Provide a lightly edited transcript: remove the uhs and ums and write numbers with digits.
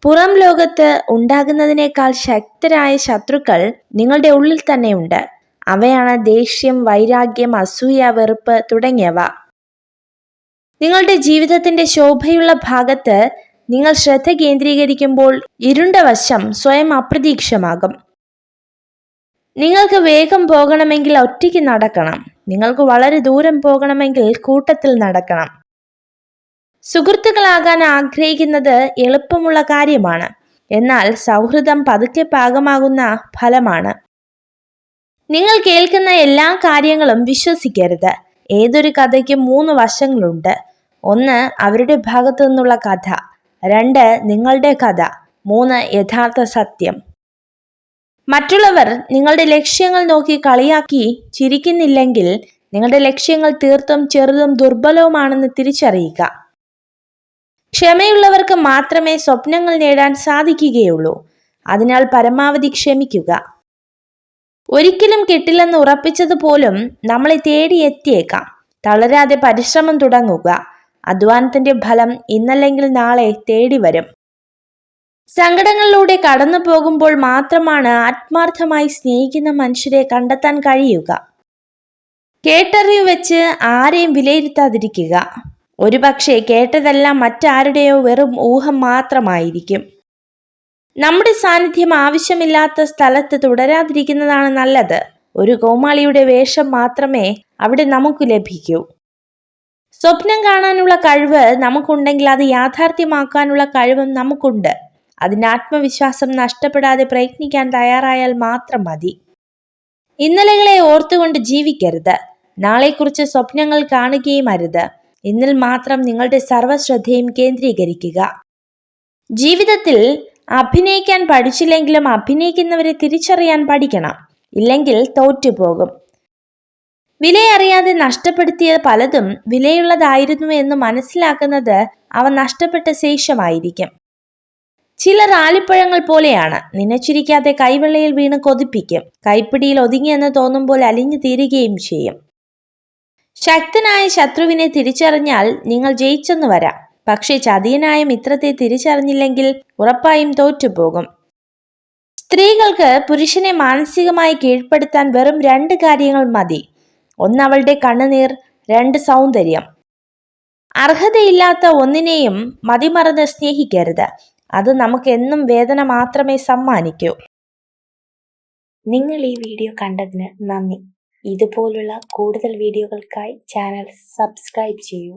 പുറം ലോകത്ത് ഉണ്ടാകുന്നതിനേക്കാൾ ശക്തരായ ശത്രുക്കൾ നിങ്ങളുടെ ഉള്ളിൽ തന്നെയുണ്ട്. അവയാണ് ദേഷ്യം, വൈരാഗ്യം, അസൂയ, വെറുപ്പ് തുടങ്ങിയവ. നിങ്ങളുടെ ജീവിതത്തിന്റെ ശോഭയുള്ള ഭാഗത്ത് നിങ്ങൾ ശ്രദ്ധ കേന്ദ്രീകരിക്കുമ്പോൾ ഇരുണ്ട വശം സ്വയം അപ്രതീക്ഷിതമാകും. നിങ്ങൾക്ക് വേഗം പോകണമെങ്കിൽ ഒറ്റയ്ക്ക് നടക്കണം. നിങ്ങൾക്ക് വളരെ ദൂരം പോകണമെങ്കിൽ കൂട്ടത്തിൽ നടക്കണം. സുഹൃത്തുക്കളാകാൻ ആഗ്രഹിക്കുന്നത് എളുപ്പമുള്ള കാര്യമാണ്. എന്നാൽ സൗഹൃദം പതുക്കെ പാകമാകുന്ന ഫലമാണ്. നിങ്ങൾ കേൾക്കുന്ന എല്ലാ കാര്യങ്ങളും വിശ്വസിക്കരുത്. ഏതൊരു കഥയ്ക്കും 3 വശങ്ങളുണ്ട്. 1 അവരുടെ ഭാഗത്തു നിന്നുള്ള കഥ, 2 നിങ്ങളുടെ കഥ, 3 യഥാർത്ഥ സത്യം. മറ്റുള്ളവർ നിങ്ങളുടെ ലക്ഷ്യങ്ങൾ നോക്കി കളിയാക്കി ചിരിക്കുന്നില്ലെങ്കിൽ നിങ്ങളുടെ ലക്ഷ്യങ്ങൾ തീർത്തും ചെറുതും ദുർബലവുമാണെന്ന് തിരിച്ചറിയുക. ക്ഷമയുള്ളവർക്ക് മാത്രമേ സ്വപ്നങ്ങൾ നേടാൻ സാധിക്കുകയുള്ളൂ. അതിനാൽ പരമാവധി ക്ഷമിക്കുക. ഒരിക്കലും കിട്ടില്ലെന്ന് ഉറപ്പിച്ചതുപോലും നമ്മളെ തേടി എത്തിയേക്കാം. തളരാതെ പരിശ്രമം തുടങ്ങുക. അധ്വാനത്തിന്റെ ഫലം ഇന്നല്ലെങ്കിൽ നാളെ തേടി വരും. സങ്കടങ്ങളിലൂടെ കടന്നു പോകുമ്പോൾ മാത്രമാണ് ആത്മാർത്ഥമായി സ്നേഹിക്കുന്ന മനുഷ്യരെ കണ്ടെത്താൻ കഴിയുക. കേട്ടറിവ് വെച്ച് ആരെയും വിലയിരുത്താതിരിക്കുക. ഒരുപക്ഷെ കേട്ടതെല്ലാം മറ്റാരുടെയോ വെറും ഊഹം മാത്രമായിരിക്കും. നമ്മുടെ സാന്നിധ്യം ആവശ്യമില്ലാത്ത സ്ഥലത്ത് തുടരാതിരിക്കുന്നതാണ് നല്ലത്. ഒരു കോമാളിയുടെ വേഷം മാത്രമേ അവിടെ നമുക്ക് ലഭിക്കൂ. സ്വപ്നം കാണാനുള്ള കഴിവ് നമുക്കുണ്ടെങ്കിൽ അത് യാഥാർത്ഥ്യമാക്കാനുള്ള കഴിവും നമുക്കുണ്ട്. അതിന് ആത്മവിശ്വാസം നഷ്ടപ്പെടാതെ പ്രയത്നിക്കാൻ തയ്യാറായാൽ മാത്രം മതി. ഇന്നലകളെ ഓർത്തുകൊണ്ട് ജീവിക്കരുത്. നാളെക്കുറിച്ച് സ്വപ്നങ്ങൾ കാണുകയും അരുത്. ഇന്നിൽ മാത്രം നിങ്ങളുടെ സർവ്വശ്രദ്ധയും കേന്ദ്രീകരിക്കുക. ജീവിതത്തിൽ അഭിനയിക്കാൻ പഠിച്ചില്ലെങ്കിലും അഭിനയിക്കുന്നവരെ തിരിച്ചറിയാൻ പഠിക്കണം. ഇല്ലെങ്കിൽ തോറ്റുപോകും. വിലയറിയാതെ നഷ്ടപ്പെടുത്തിയ പലതും വിലയുള്ളതായിരുന്നു എന്ന് മനസ്സിലാക്കുന്നത് അവ നഷ്ടപ്പെട്ട ശേഷമായിരിക്കും. ചിലർ ആലിപ്പഴങ്ങൾ പോലെയാണ്. നനച്ചിരിക്കാതെ കൈവെള്ളയിൽ വീണ് കൊതിപ്പിക്കും. കൈപ്പിടിയിൽ ഒതുങ്ങിയെന്ന് തോന്നുമ്പോൾ അലിഞ്ഞു തീരുകയും ചെയ്യും. ശക്തനായ ശത്രുവിനെ തിരിച്ചറിഞ്ഞാൽ നിങ്ങൾ ജയിച്ചെന്ന് വരാം. പക്ഷെ ചതിയനായ മിത്രത്തെ തിരിച്ചറിഞ്ഞില്ലെങ്കിൽ ഉറപ്പായും തോറ്റുപോകും. സ്ത്രീകൾക്ക് പുരുഷനെ മാനസികമായി കീഴ്പ്പെടുത്താൻ വെറും 2 കാര്യങ്ങൾ മതി. 1 അവളുടെ കണ്ണുനീർ, 2 സൗന്ദര്യം. അർഹതയില്ലാത്ത ഒന്നിനെയും മതിമറന്ന് സ്നേഹിക്കരുത്. അത് നമുക്ക് എന്നും വേദന മാത്രമേ സമ്മാനിക്കൂ. നിങ്ങൾ ഈ വീഡിയോ കണ്ടതിന് നന്ദി. ഇതുപോലുള്ള കൂടുതൽ വീഡിയോകൾക്കായി ചാനൽ സബ്സ്ക്രൈബ് ചെയ്യൂ.